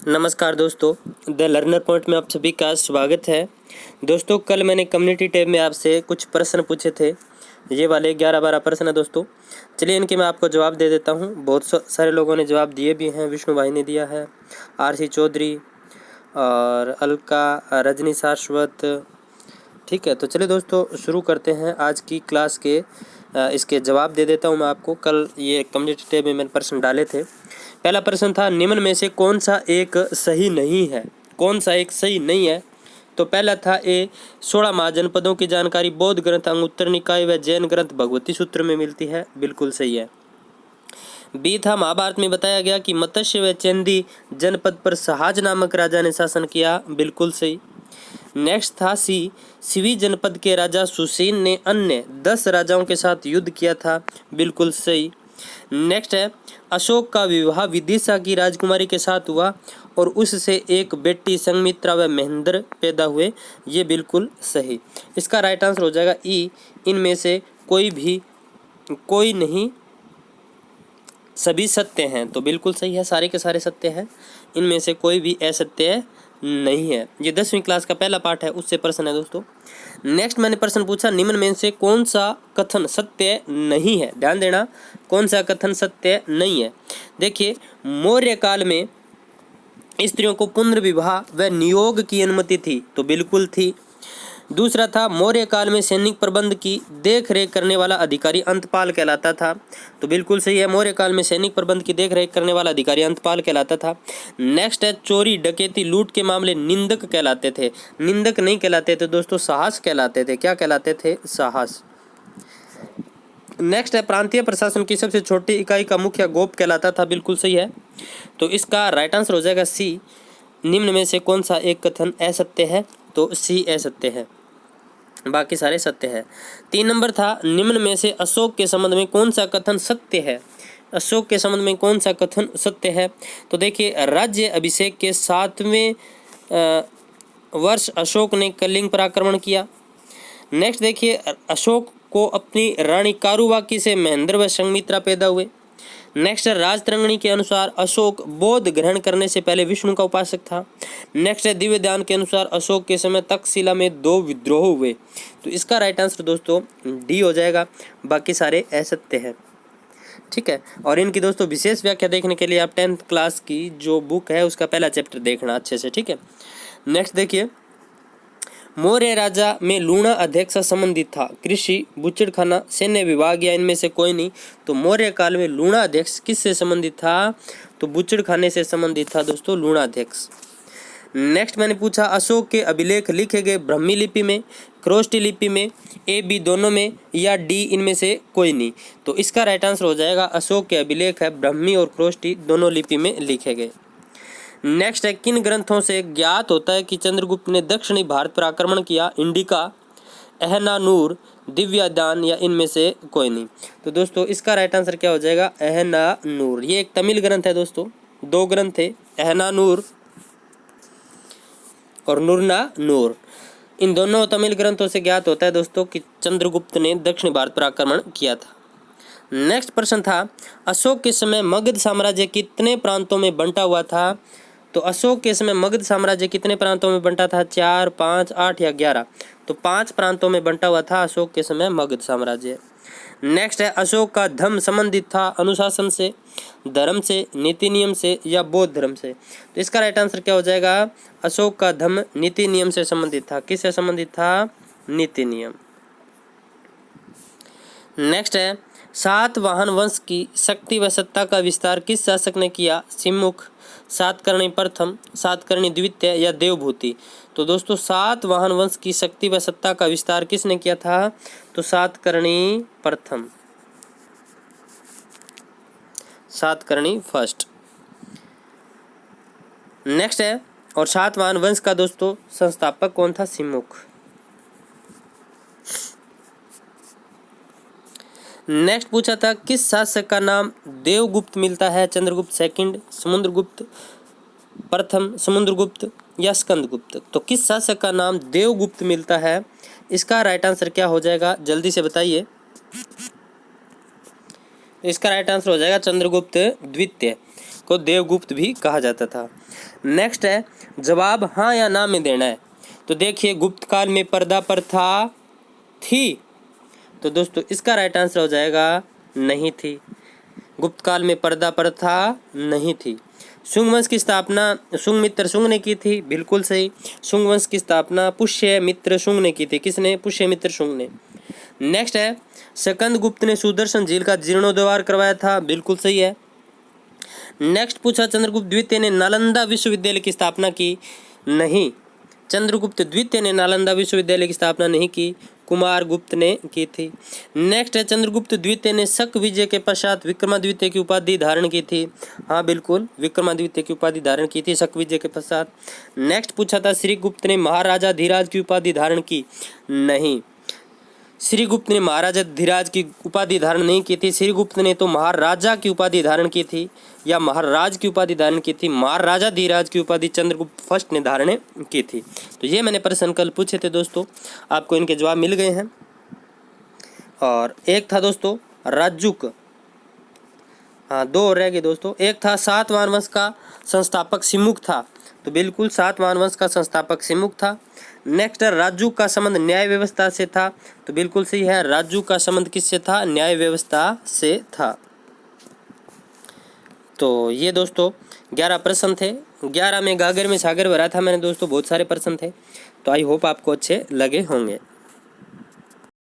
नमस्कार दोस्तों, the learner point में आप सभी का स्वागत है। दोस्तों, कल मैंने कम्युनिटी टैब में आपसे कुछ प्रश्न पूछे थे। ये वाले 11-12 प्रश्न है दोस्तों। चलिए इनके मैं आपको जवाब दे देता हूँ। बहुत सारे लोगों ने जवाब दिए भी हैं। विष्णु भाई ने दिया है, आरसी चौधरी और अलका, रजनी शाश्वत। ठीक है, तो चलिए दोस्तों शुरू करते हैं आज की क्लास के। इसके जवाब दे देता हूँ मैं आपको। कल ये कम्युनिटी टैब में मैंने प्रश्न डाले थे। पहला प्रश्न था, निम्न में से कौन सा एक सही नहीं है? कौन सा एक सही नहीं है? तो पहला था ए, 16 महाजनपदों की जानकारी बौद्ध ग्रंथ अंगुत्तर निकाय व जैन ग्रंथ भगवती सूत्र में मिलती है। बिल्कुल सही है। बी था, महाभारत में बताया गया कि मत्स्य व चंदी जनपद पर सहाज नामक राजा ने शासन किया। बिल्कुल सही। नेक्स्ट था सी, सिवी जनपद के राजा सुसेन ने अन्य 10 राजाओं के साथ युद्ध किया था। बिल्कुल सही। नेक्स्ट है, अशोक का विवाह विदिशा की राजकुमारी के साथ हुआ और उससे एक बेटी संघमित्रा व महेंद्र पैदा हुए। ये बिल्कुल सही। इसका राइट आंसर हो जाएगा ई, इनमें से कोई नहीं, सभी सत्य हैं। तो बिल्कुल सही है, सारे के सारे सत्य हैं। इनमें से कोई भी असत्य नहीं है। ये 10वीं क्लास का पहला पाठ है, उससे प्रश्न है दोस्तों। नेक्स्ट मैंने प्रश्न पूछा, निम्न में से कौन सा कथन सत्य नहीं है? ध्यान देना, कौन सा कथन सत्य नहीं है। देखिए, मौर्य काल में स्त्रियों को पुनर्विवाह व नियोग की अनुमति थी। तो बिल्कुल थी। दूसरा था, मौर्य काल में सैनिक प्रबंध की देख रेख करने वाला अधिकारी अंतपाल कहलाता था। तो बिल्कुल सही है, मौर्य काल में सैनिक प्रबंध की देख रेख करने वाला अधिकारी अंतपाल कहलाता था। नेक्स्ट है, चोरी डकैती लूट के मामले निंदक कहलाते थे। निंदक नहीं कहलाते थे दोस्तों, साहस कहलाते थे। क्या कहलाते थे? साहस। नेक्स्ट है, प्रांतीय प्रशासन की सबसे छोटी इकाई का मुखिया गोप कहलाता था। बिल्कुल सही है। तो इसका राइट आंसर हो जाएगा सी, निम्न में से कौन सा एक कथन असत्य है? तो सी असत्य है, बाकी सारे सत्य है। 3 नंबर था, निम्न में से अशोक के संबंध में कौन सा कथन सत्य है? अशोक के संबंध में कौन सा कथन सत्य है? तो देखिए, राज्य अभिषेक के 7वें वर्ष अशोक ने कलिंग पर आक्रमण किया। नेक्स्ट देखिए, अशोक को अपनी रानी कारुबाकी से महेंद्र व संघमित्रा पैदा हुए। नेक्स्ट है, राजतरंगिणी के अनुसार अशोक बौद्ध ग्रहण करने से पहले विष्णु का उपासक था। नेक्स्ट है, दिव्य दान के अनुसार अशोक के समय तक्षशिला में 2 विद्रोह हुए। तो इसका राइट आंसर दोस्तों डी हो जाएगा, बाकी सारे असत्य हैं। ठीक है, और इनकी दोस्तों विशेष व्याख्या देखने के लिए आप 10th क्लास की जो बुक है उसका पहला चैप्टर देखना अच्छे से। ठीक है, नेक्स्ट देखिए, मौर्य राजा में लूणा अध्यक्ष से संबंधित था। कृषि, बुचड़खाना, सैन्य विभाग या इनमें से कोई नहीं। तो मौर्य काल में लूणा अध्यक्ष किससे संबंधित था? तो बुचड़खाने से संबंधित था दोस्तों लूणा अध्यक्ष। नेक्स्ट मैंने पूछा, अशोक के अभिलेख लिखे गए ब्राह्मी लिपि में, खरोष्टी लिपि में, ए बी दोनों में, या डी इनमें से कोई नहीं। तो इसका राइट आंसर हो जाएगा, अशोक के अभिलेख है ब्राह्मी और खरोष्टी दोनों लिपि में लिखे गए। नेक्स्ट है, किन ग्रंथों से ज्ञात होता है कि चंद्रगुप्त ने दक्षिणी भारत पर आक्रमण किया? इंडिका, अहनानूर, दिव्यादान या इनमें से कोई नहीं। तो दोस्तों इसका राइट आंसर क्या हो जाएगा? अहनानूर। ये एक तमिल ग्रंथ है दोस्तों, 2 ग्रंथ थे, अहनानूर और नूरनानूर। इन दोनों तमिल ग्रंथों से ज्ञात होता है दोस्तों कि चंद्रगुप्त ने दक्षिणी भारत पर आक्रमण किया था। नेक्स्ट प्रश्न था, अशोक के समय मगध साम्राज्य कितने प्रांतों में बंटा हुआ था? तो अशोक के समय मगध साम्राज्य कितने प्रांतों में बंटा था? 4, 5, 8 या 11? तो 5 प्रांतों में बंटा हुआ था अशोक के समय मगध साम्राज्य। नेक्स्ट है, अशोक का धर्म संबंधित था अनुशासन से, धर्म से, नीति नियम से या बौद्ध धर्म से? तो इसका राइट आंसर क्या हो जाएगा? अशोक का धर्म नीति नियम से संबंधित था। किससे संबंधित था? नीति नियम। नेक्स्ट है, सातवाहन वंश की शक्ति व सत्ता का विस्तार किस शासक ने किया? सिमुख, सातकर्णी प्रथम, सातकर्णी द्वितीय या देवभूति? तो दोस्तों सातवाहन वंश की शक्ति व सत्ता का विस्तार किसने किया था? तो सातकर्णी प्रथम, सातकर्णी फर्स्ट। नेक्स्ट है, और सातवाहन वंश का दोस्तों संस्थापक कौन था? सिमुख। नेक्स्ट पूछा था, किस शासक का नाम देवगुप्त मिलता है? चंद्रगुप्त सेकंड, समुद्रगुप्त प्रथम, समुद्रगुप्त या स्कंदगुप्त? तो किस शासक का नाम देवगुप्त मिलता है? इसका राइट आंसर क्या हो जाएगा? जल्दी से बताइए। इसका राइट आंसर हो जाएगा चंद्रगुप्त द्वितीय। को देवगुप्त भी कहा जाता था। नेक्स्ट है जवाब हाँ या ना में देना है। तो देखिए गुप्त काल में पर्दा प्रथा थी, तो दोस्तों इसका राइट आंसर हो जाएगा नहीं थी। गुप्त काल में पर्दा प्रथा नहीं थी। शुंग वंश की स्थापना शुंग मित्र शुंग ने की थी, बिल्कुल सही। शुंग वंश की स्थापना पुष्य मित्र शुंग ने की थी। किसने? पुष्य मित्र शुंग ने। नेक्स्ट है स्कंद गुप्त ने सुदर्शन झील का जीर्णोद्धार करवाया था, बिल्कुल सही है। नेक्स्ट पूछा चंद्रगुप्त द्वितीय ने नालंदा विश्वविद्यालय की स्थापना की, नहीं। चंद्रगुप्त द्वितीय ने नालंदा विश्वविद्यालय की स्थापना नहीं की, कुमार गुप्त ने की थी। नेक्स्ट है चंद्रगुप्त द्वितीय ने शक विजय के पश्चात विक्रमादित्य की उपाधि धारण की थी, हाँ बिल्कुल विक्रमादित्य की उपाधि धारण की थी शक विजय के पश्चात। नेक्स्ट पूछा था श्रीगुप्त ने महाराजा धीराज की उपाधि धारण की, नहीं। श्रीगुप्त ने महाराजा धीराज की उपाधि धारण नहीं की थी। श्रीगुप्त ने तो महाराजा की उपाधि धारण की थी या महाराज की उपाधि धारण की थी। महाराजा धीराज की उपाधि चंद्रगुप्त फर्स्ट ने धारण की थी। तो ये मैंने प्रश्न कल पूछे थे दोस्तों, आपको इनके जवाब मिल गए हैं। और एक था दोस्तों राजुक, हाँ 2 और रह गए दोस्तों। एक था सातवाहन वंश का संस्थापक सिमुख था, तो बिल्कुल सातवाहन वंश का संस्थापक सिमुख था। नेक्स्ट है राजू का संबंध न्याय व्यवस्था से था, तो बिल्कुल सही है, राजू का संबंध किससे था? न्याय व्यवस्था से था। तो ये दोस्तों 11 प्रश्न थे। 11 में गागर में सागर भरा था मैंने दोस्तों, बहुत सारे प्रश्न थे। तो आई होप आपको अच्छे लगे होंगे।